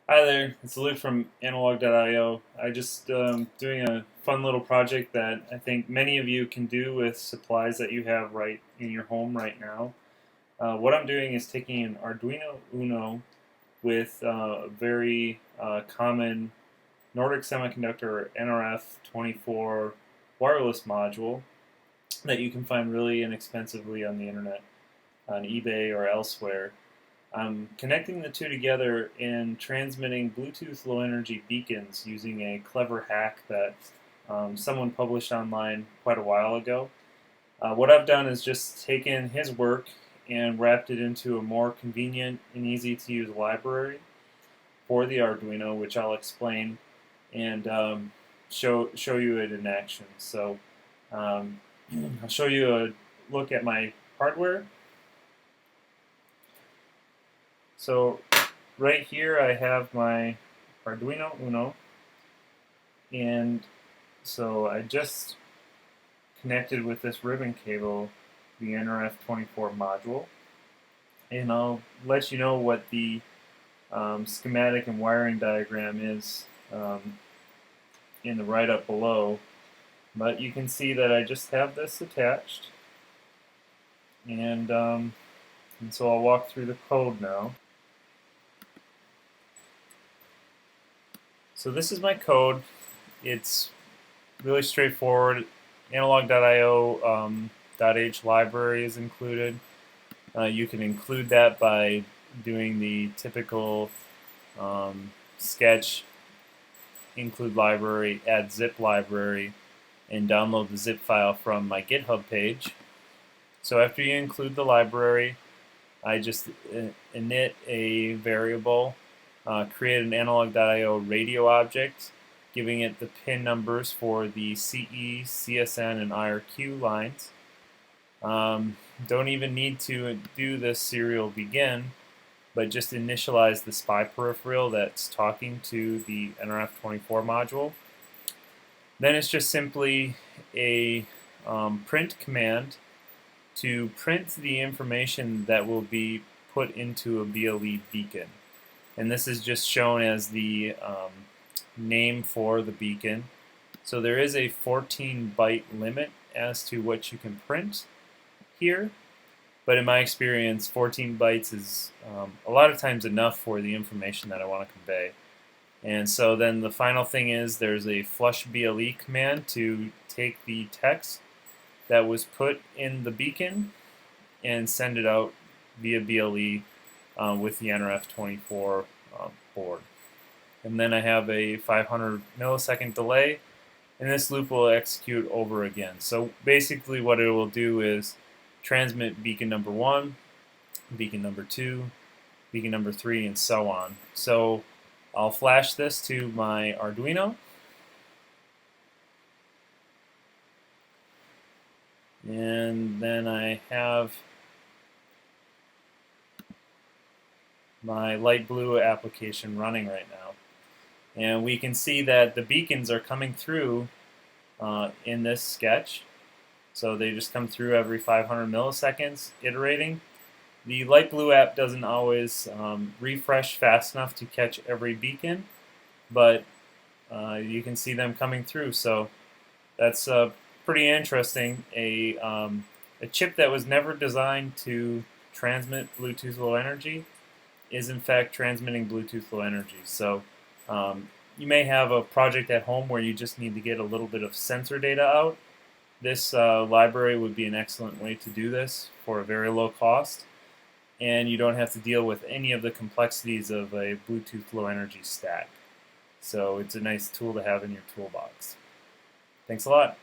Hi there, it's Luke from analog.io. I just doing a fun little project that I think many of you can do with supplies that you have right in your home right now. What I'm doing is taking an Arduino Uno with a very common Nordic Semiconductor nRF24 wireless module that you can find really inexpensively on the internet, on eBay or elsewhere. I'm connecting the two together and transmitting Bluetooth low energy beacons using a clever hack that someone published online quite a while ago. What I've done is just taken his work and wrapped it into a more convenient and easy to use library for the Arduino, which I'll explain and show you it in action. So um, I'll show you a look at my hardware. So right here I have my Arduino Uno, and so I just connected with this ribbon cable the nRF24 module, and I'll let you know what the schematic and wiring diagram is in the write-up below. But you can see that I just have this attached, and so I'll walk through the code now. So this is my code. It's really straightforward. Analog.io .h library is included. You can include that by doing the typical sketch, include library, add zip library, and download the zip file from my GitHub page. So after you include the library, I just init a variable, create an analog.io radio object, giving it the pin numbers for the CE, CSN, and IRQ lines. Don't even need to do this serial begin, but just initialize the SPI peripheral that's talking to the nRF24 module. Then it's just simply a print command to print the information that will be put into a BLE beacon. And this is just shown as the name for the beacon. So there is a 14-byte limit as to what you can print here, but in my experience 14 bytes is a lot of times enough for the information that I want to convey. And so then the final thing is there's a flush BLE command to take the text that was put in the beacon and send it out via BLE with the nRF24 board. And then I have a 500 millisecond delay, and this loop will execute over again. So basically what it will do is transmit beacon number 1, beacon number 2, beacon number 3, and so on. So I'll flash this to my Arduino, and then I have my light blue application running right now. And we can see that the beacons are coming through in this sketch. So they just come through every 500 milliseconds, iterating. The light blue app doesn't always refresh fast enough to catch every beacon, but you can see them coming through. So that's pretty interesting. A chip that was never designed to transmit Bluetooth low energy is in fact transmitting Bluetooth low energy. So you may have a project at home where you just need to get a little bit of sensor data out. This library would be an excellent way to do this for a very low cost, and you don't have to deal with any of the complexities of a Bluetooth low energy stack. So it's a nice tool to have in your toolbox. Thanks a lot.